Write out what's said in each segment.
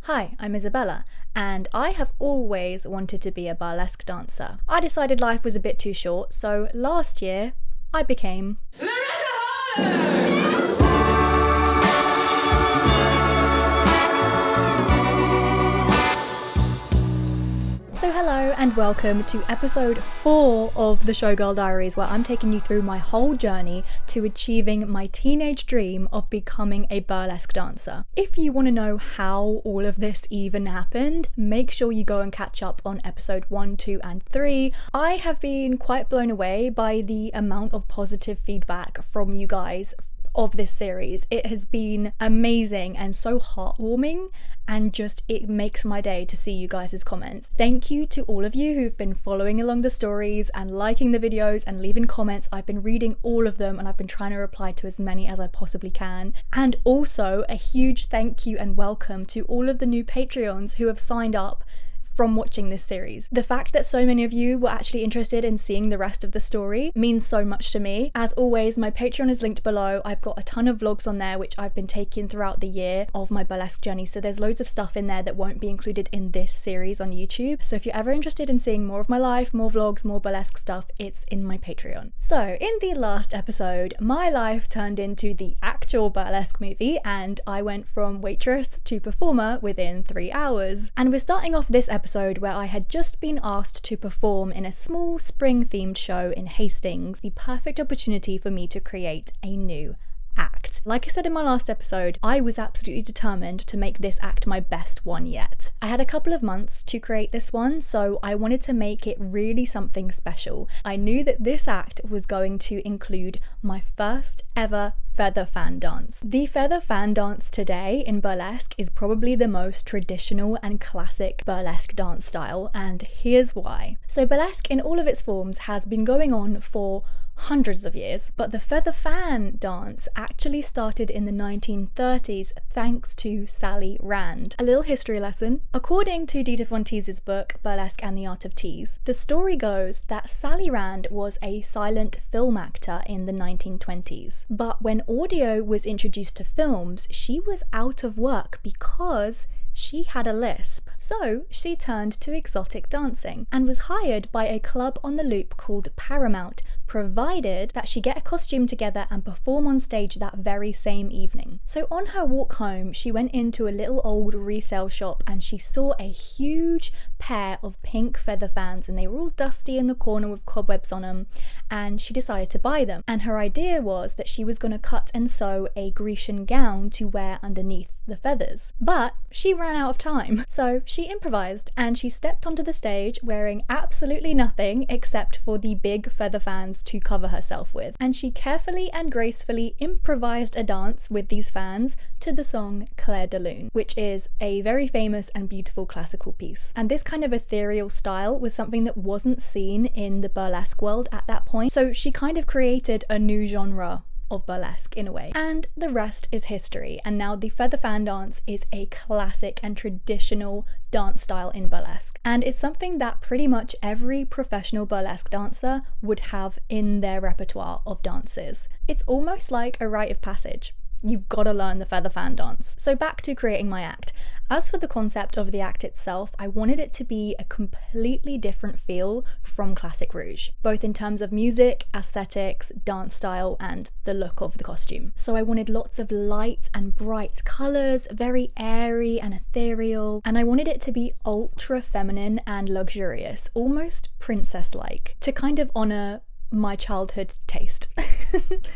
Hi, I'm Isabella, and I have always wanted to be a burlesque dancer. I decided life was a bit too short, so last year I became So hello and welcome to episode 4 of the Showgirl Diaries, where I'm taking you through my whole journey to achieving my teenage dream of becoming a burlesque dancer. If you want to know how all of this even happened, make sure you go and catch up on episode 1, 2 and 3. I have been quite blown away by the amount of positive feedback from you guys of this series. It has been amazing and so heartwarming, and just it makes my day to see you guys' comments. Thank you to all of you who've been following along the stories and liking the videos and leaving comments. I've been reading all of them and I've been trying to reply to as many as I possibly can. And also a huge thank you and welcome to all of the new Patreons who have signed up from watching this series. The fact that so many of you were actually interested in seeing the rest of the story means so much to me. As always, my Patreon is linked below. I've got a ton of vlogs on there which I've been taking throughout the year of my burlesque journey, so there's loads of stuff in there that won't be included in this series on YouTube. So if you're ever interested in seeing more of my life, more vlogs, more burlesque stuff, it's in my Patreon. So in the last episode, my life turned into the actual burlesque movie and I went from waitress to performer within 3 hours. And we're starting off this episode where I had just been asked to perform in a small spring-themed show in Hastings, the perfect opportunity for me to create a new act. Like I said in my last episode, I was absolutely determined to make this act my best one yet. I had a couple of months to create this one, so I wanted to make it really something special. I knew that this act was going to include my first ever feather fan dance. The feather fan dance today in burlesque is probably the most traditional and classic burlesque dance style, and here's why. So burlesque in all of its forms has been going on for hundreds of years, but the feather fan dance actually started in the 1930s thanks to Sally Rand. A little history lesson. According to Dita Von Teese's book Burlesque and the Art of Tease, the story goes that Sally Rand was a silent film actor in the 1920s, but when audio was introduced to films, she was out of work because she had a lisp. So she turned to exotic dancing and was hired by a club on the Loop called Paramount, provided that she get a costume together and perform on stage that very same evening. So on her walk home, she went into a little old resale shop and she saw a huge pair of pink feather fans, and they were all dusty in the corner with cobwebs on them, and she decided to buy them. And her idea was that she was going to cut and sew a Grecian gown to wear underneath the feathers. But she ran out of time, so she improvised and she stepped onto the stage wearing absolutely nothing except for the big feather fans to cover herself with, and she carefully and gracefully improvised a dance with these fans to the song Clair de Lune, which is a very famous and beautiful classical piece. And this kind of ethereal style was something that wasn't seen in the burlesque world at that point, so she kind of created a new genre of burlesque in a way. And the rest is history, and now the feather fan dance is a classic and traditional dance style in burlesque, and it's something that pretty much every professional burlesque dancer would have in their repertoire of dances. It's almost like a rite of passage. You've got to learn the feather fan dance. So back to creating my act. As for the concept of the act itself, I wanted it to be a completely different feel from Classic Rouge, both in terms of music, aesthetics, dance style, and the look of the costume. So I wanted lots of light and bright colours, very airy and ethereal, and I wanted it to be ultra feminine and luxurious, almost princess-like, to kind of honour my childhood taste.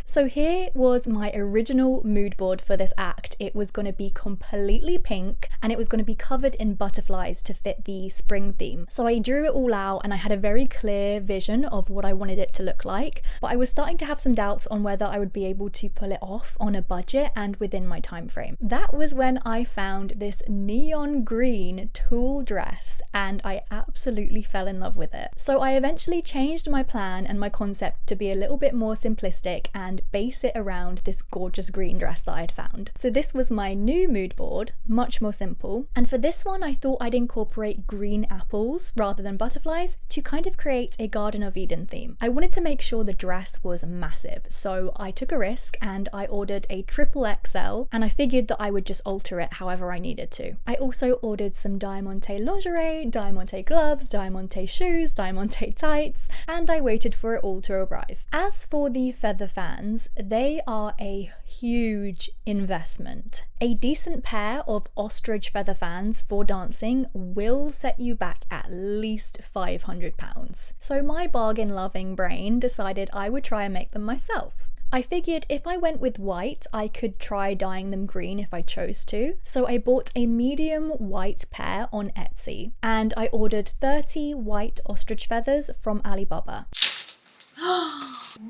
So here was my original mood board for this act. It was going to be completely pink and it was going to be covered in butterflies to fit the spring theme. So I drew it all out and I had a very clear vision of what I wanted it to look like, but I was starting to have some doubts on whether I would be able to pull it off on a budget and within my time frame. That was when I found this neon green tulle dress and I absolutely fell in love with it. So I eventually changed my plan and my concept to be a little bit more simplistic stick and base it around this gorgeous green dress that I'd found. So this was my new mood board, much more simple. And for this one, I thought I'd incorporate green apples rather than butterflies to kind of create a Garden of Eden theme. I wanted to make sure the dress was massive, so I took a risk and I ordered a triple XL, and I figured that I would just alter it however I needed to. I also ordered some diamante lingerie, diamante gloves, diamante shoes, diamante tights, and I waited for it all to arrive. As for the feather fans, they are a huge investment. A decent pair of ostrich feather fans for dancing will set you back at least £500. So my bargain loving brain decided I would try and make them myself. I figured if I went with white, I could try dyeing them green if I chose to. So I bought a medium white pair on Etsy, and I ordered 30 white ostrich feathers from Alibaba.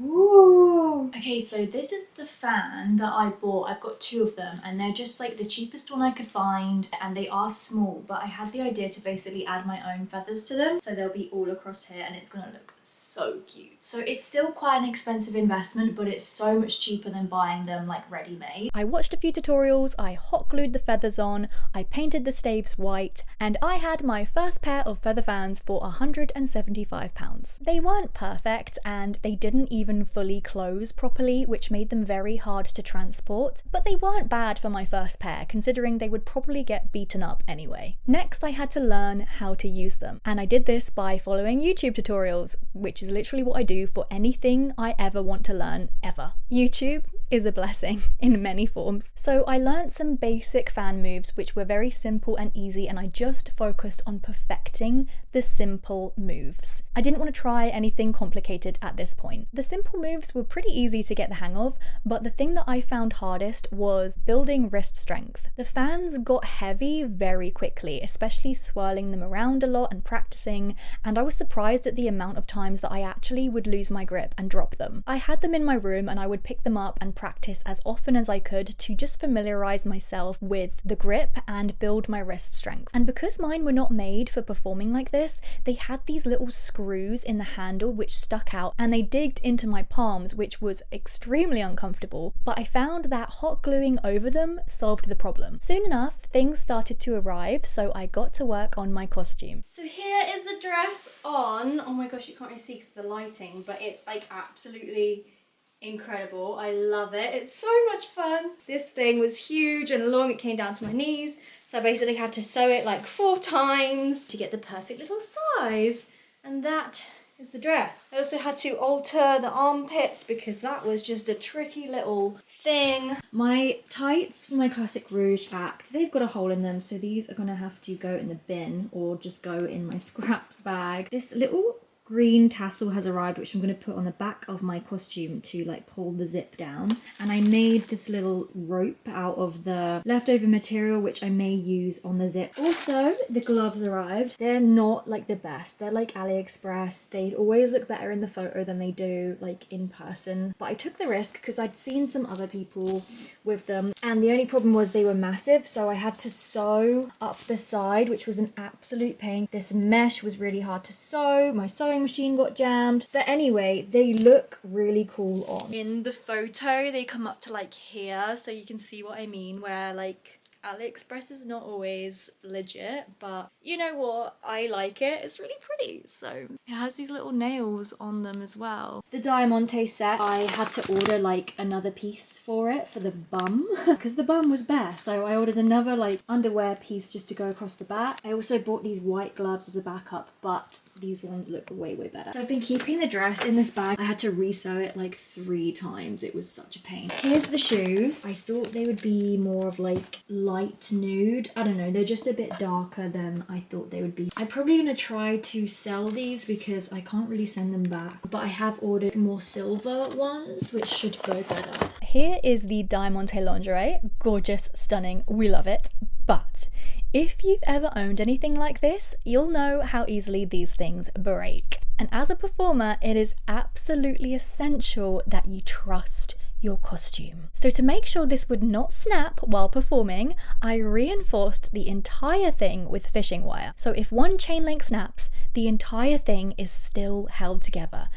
Ooh. Okay, so this is the fan that I bought. I've got two of them, and they're just like the cheapest one I could find, and they are small, but I had the idea to basically add my own feathers to them, so they'll be all across here, and it's gonna look so cute. So it's still quite an expensive investment, but it's so much cheaper than buying them like ready-made. I watched a few tutorials, I hot glued the feathers on, I painted the staves white, and I had my first pair of feather fans for £175. They weren't perfect, and they didn't even fully close properly, which made them very hard to transport, but they weren't bad for my first pair, considering they would probably get beaten up anyway. Next, I had to learn how to use them, and I did this by following YouTube tutorials, which is literally what I do for anything I ever want to learn, ever. YouTube is a blessing in many forms. So I learned some basic fan moves which were very simple and easy, and I just focused on perfecting the simple moves. I didn't want to try anything complicated at this point. The simple moves were pretty easy to get the hang of, but the thing that I found hardest was building wrist strength. The fans got heavy very quickly, especially swirling them around a lot and practicing, and I was surprised at the amount of times that I actually would lose my grip and drop them. I had them in my room and I would pick them up and practice as often as I could to just familiarize myself with the grip and build my wrist strength. And because mine were not made for performing like this, they had these little screws in the handle which stuck out, and they digged into my palms, which was extremely uncomfortable, but I found that hot gluing over them solved the problem. Soon enough, things started to arrive, so I got to work on my costume. So here is the dress on. Oh my gosh, you can't really see because of the lighting, but it's like absolutely incredible. I love it. It's so much fun. This thing was huge and long. It came down to my knees, so I basically had to sew it like 4 times to get the perfect little size, and that is the dress. I also had to alter the armpits because that was just a tricky little thing. My tights for my classic rouge act, they've got a hole in them, so these are gonna have to go in the bin or just go in my scraps bag. This little green tassel has arrived, which I'm going to put on the back of my costume to like pull the zip down, and I made this little rope out of the leftover material which I may use on the zip. Also, the gloves arrived. They're not like the best, they're like AliExpress. They always look better in the photo than they do like in person, but I took the risk because I'd seen some other people with them, and the only problem was they were massive, so I had to sew up the side, which was an absolute pain. This mesh was really hard to sew, my sewing machine got jammed, but anyway, they look really cool on. In the photo, they come up to like here, so you can see what I mean, where like AliExpress is not always legit, but you know what? I like it. It's really pretty. So it has these little nails on them as well. The diamante set, I had to order like another piece for it for the bum because the bum was bare. So I ordered another like underwear piece just to go across the back. I also bought these white gloves as a backup, but these ones look way better. So I've been keeping the dress in this bag. I had to resew it like 3 times. It was such a pain. Here's the shoes. I thought they would be more of like light nude. I don't know, they're just a bit darker than I thought they would be. I'm probably gonna try to sell these because I can't really send them back, but I have ordered more silver ones which should go better. Here is the diamante lingerie. Gorgeous, stunning, we love it. But if you've ever owned anything like this, you'll know how easily these things break. And as a performer, it is absolutely essential that you trust your costume. So to make sure this would not snap while performing, I reinforced the entire thing with fishing wire. So if one chain link snaps, the entire thing is still held together.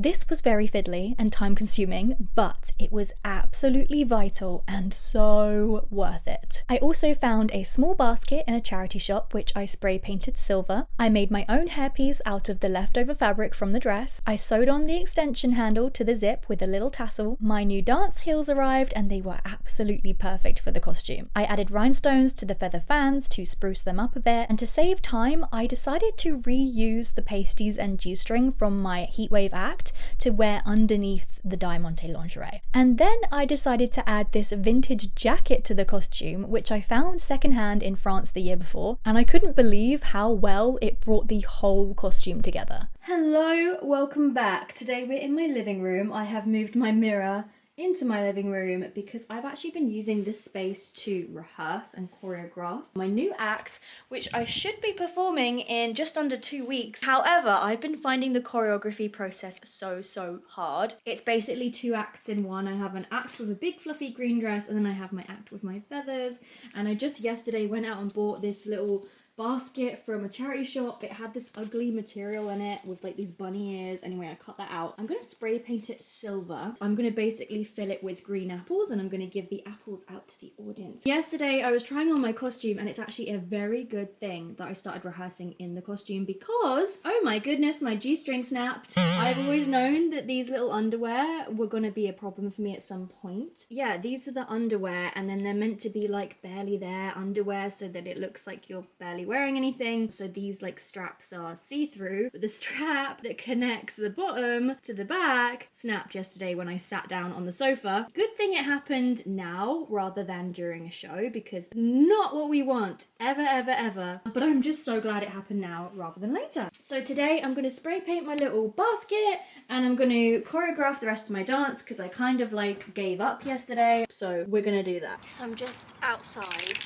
This was very fiddly and time consuming, but it was absolutely vital and so worth it. I also found a small basket in a charity shop which I spray painted silver. I made my own hairpiece out of the leftover fabric from the dress. I sewed on the extension handle to the zip with a little tassel. My new dance heels arrived and they were absolutely perfect for the costume. I added rhinestones to the feather fans to spruce them up a bit, and to save time I decided to reuse the pasties and G-string from my heatwave act to wear underneath the diamante lingerie. And then I decided to add this vintage jacket to the costume which I found secondhand in France the year before, and I couldn't believe how well it brought the whole costume together. Hello, welcome back. Today we're in my living room. I have moved my mirror into my living room because I've actually been using this space to rehearse and choreograph my new act, which I should be performing in just under 2 weeks. However, I've been finding the choreography process so hard. It's basically 2 acts in one. I have an act with a big fluffy green dress, and then I have my act with my feathers. And I just yesterday went out and bought this little basket from a charity shop. It had this ugly material in it with like these bunny ears. Anyway, I cut that out. I'm going to spray paint it silver. I'm going to basically fill it with green apples, and I'm going to give the apples out to the audience. Yesterday I was trying on my costume, and it's actually a very good thing that I started rehearsing in the costume because, oh my goodness, my G-string snapped. I've always known that these little underwear were going to be a problem for me at some point. Yeah, these are the underwear, and then they're meant to be like barely there underwear so that it looks like you're barely wearing anything. So these like straps are see-through, but the strap that connects the bottom to the back snapped yesterday when I sat down on the sofa. Good thing it happened now rather than during a show, because not what we want ever. But I'm just so glad it happened now rather than later. So today I'm going to spray paint my little basket, and I'm going to choreograph the rest of my dance because I kind of like gave up yesterday. So we're going to do that. So I'm just outside.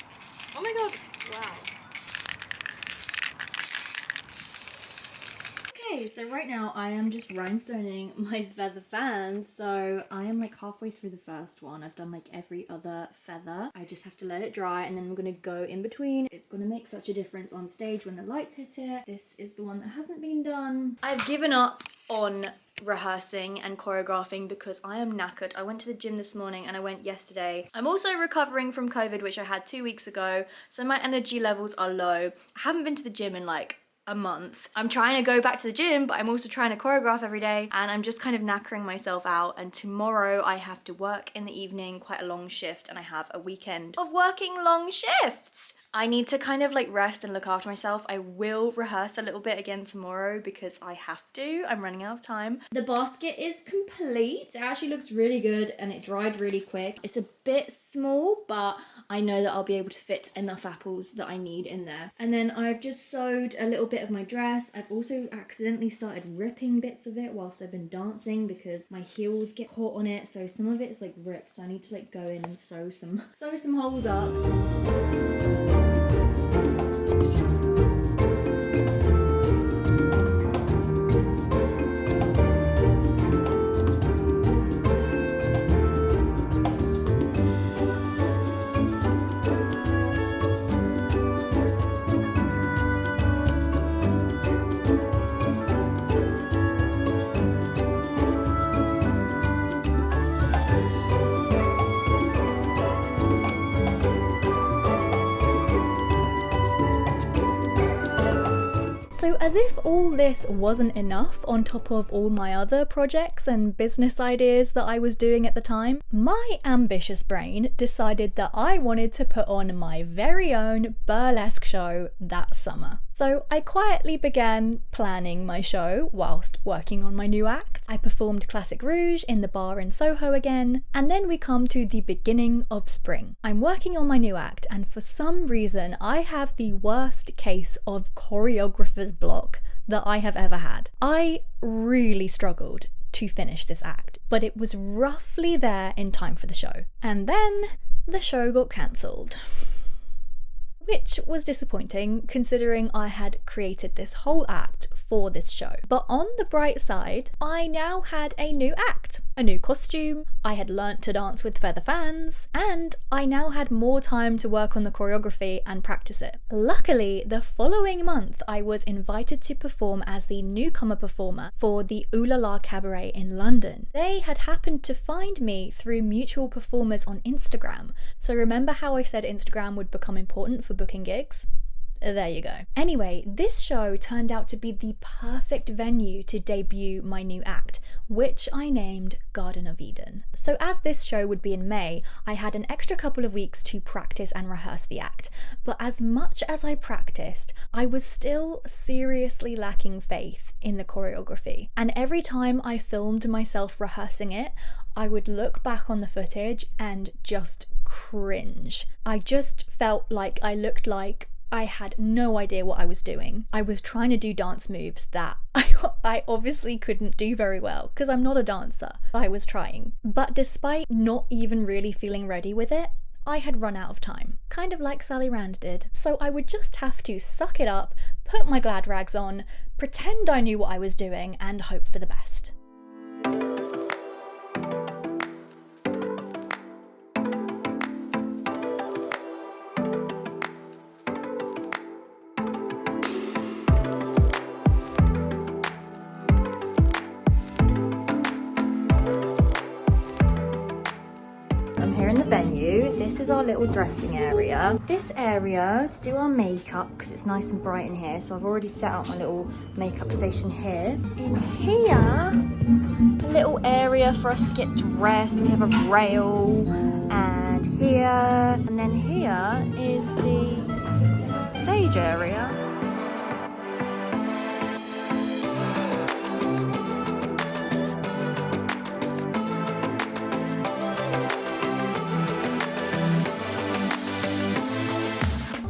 Oh my god, wow. Okay, so right now I am just rhinestoning my feather fans. So I am like halfway through the first one. I've done like every other feather. I just have to let it dry, and then I'm going to go in between. It's going to make such a difference on stage when the lights hit it. This is the one that hasn't been done. I've given up on rehearsing and choreographing because I am knackered. I went to the gym this morning and I went yesterday. I'm also recovering from COVID, which I had 2 weeks ago, so my energy levels are low. I haven't been to the gym in like a month. I'm trying to go back to the gym, but I'm also trying to choreograph every day, and I'm just kind of knackering myself out. And tomorrow I have to work in the evening, quite a long shift, and I have a weekend of working long shifts. I need to kind of like rest and look after myself. I will rehearse a little bit again tomorrow because I have to. I'm running out of time. The basket is complete. It actually looks really good and it dried really quick. It's a bit small, but I know that I'll be able to fit enough apples that I need in there. And then I've just sewed a little bit of my dress. I've also accidentally started ripping bits of it whilst I've been dancing because my heels get caught on it, so some of it is like ripped, so I need to like go in and sew some holes up. So as if all this wasn't enough on top of all my other projects and business ideas that I was doing at the time, my ambitious brain decided that I wanted to put on my very own burlesque show that summer. So I quietly began planning my show whilst working on my new act. I performed Classic Rouge in the bar in Soho again, and then we come to the beginning of spring. I'm working on my new act, and for some reason I have the worst case of choreographer's block that I have ever had. I really struggled to finish this act, but it was roughly there in time for the show. And then the show got cancelled. Which was disappointing considering I had created this whole act for this show. But on the bright side, I now had a new act, a new costume, I had learnt to dance with feather fans, and I now had more time to work on the choreography and practice it. Luckily, the following month I was invited to perform as the newcomer performer for the Ooh La La Cabaret in London. They had happened to find me through mutual performers on Instagram. So remember how I said Instagram would become important for booking gigs? There you go. Anyway, this show turned out to be the perfect venue to debut my new act, which I named Garden of Eden. So as this show would be in May, I had an extra couple of weeks to practice and rehearse the act. But as much as I practiced, I was still seriously lacking faith in the choreography. And every time I filmed myself rehearsing it, I would look back on the footage and just cringe. I just felt like I looked like I had no idea what I was doing. I was trying to do dance moves that I obviously couldn't do very well because I'm not a dancer. I was trying. But despite not even really feeling ready with it, I had run out of time, kind of like Sally Rand did. So I would just have to suck it up, put my glad rags on, pretend I knew what I was doing, and hope for the best. Venue. This is our little dressing area. This area to do our makeup because it's nice and bright in here, so I've already set up my little makeup station here. In here, a little area for us to get dressed. We have a rail, and here, and then here is the stage area.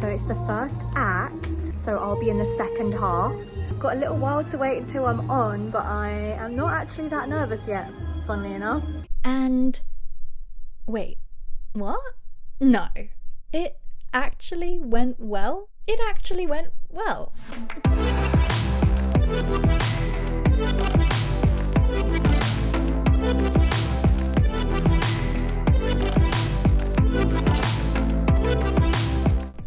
So it's the first act, so I'll be in the second half. I've got a little while to wait until I'm on, but I am not actually that nervous yet, funnily enough. And wait, what? No, it actually went well. It actually went well.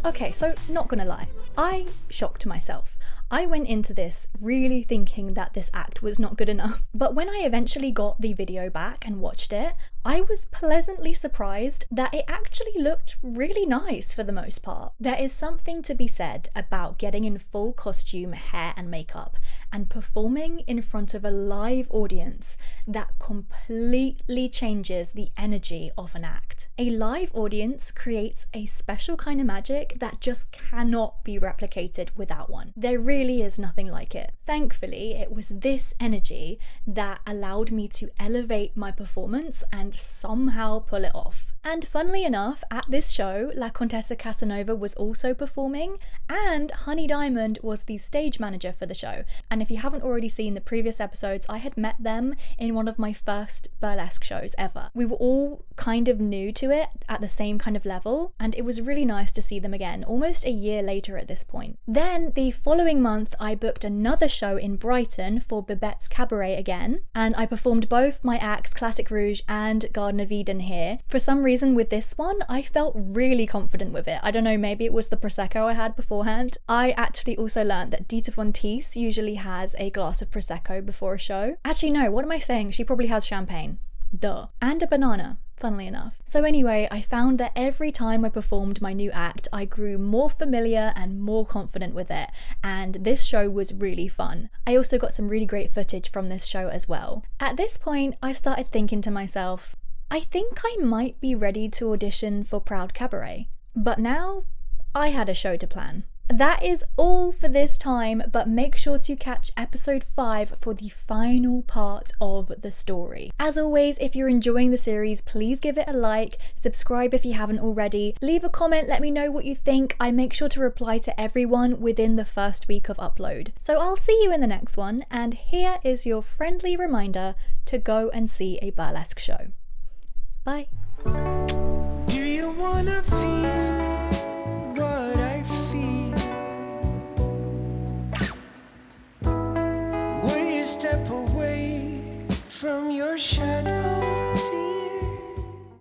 Okay, so not gonna lie, I shocked myself. I went into this really thinking that this act was not good enough, but when I eventually got the video back and watched it, I was pleasantly surprised that it actually looked really nice for the most part. There is something to be said about getting in full costume, hair and makeup and performing in front of a live audience that completely changes the energy of an act. A live audience creates a special kind of magic that just cannot be replicated without one. There really is nothing like it. Thankfully, it was this energy that allowed me to elevate my performance and somehow pull it off. And funnily enough, at this show, La Contessa Casanova was also performing, and Honey Diamond was the stage manager for the show. And if you haven't already seen the previous episodes, I had met them in one of my first burlesque shows ever. We were all kind of new to it at the same kind of level, and it was really nice to see them again, almost a year later at this point. Then the following month, I booked another show in Brighton for Bebette's Cabaret again, and I performed both my acts, Classic Rouge and Garden of Eden here. For some reason with this one, I felt really confident with it. I don't know, maybe it was the Prosecco I had beforehand. I actually also learned that Dita Fontis usually has a glass of Prosecco before a show. Actually, no, what am I saying? She probably has champagne. Duh. And a banana, funnily enough. So anyway, I found that every time I performed my new act, I grew more familiar and more confident with it, and this show was really fun. I also got some really great footage from this show as well. At this point, I started thinking to myself, I think I might be ready to audition for Proud Cabaret. But now, I had a show to plan. That is all for this time, but make sure to catch episode 5 for the final part of the story. As always, if you're enjoying the series, please give it a like, subscribe if you haven't already, leave a comment, let me know what you think. I make sure to reply to everyone within the first week of upload. So I'll see you in the next one, and here is your friendly reminder to go and see a burlesque show. Bye. Do you wanna feel what I feel? step away from your shadow.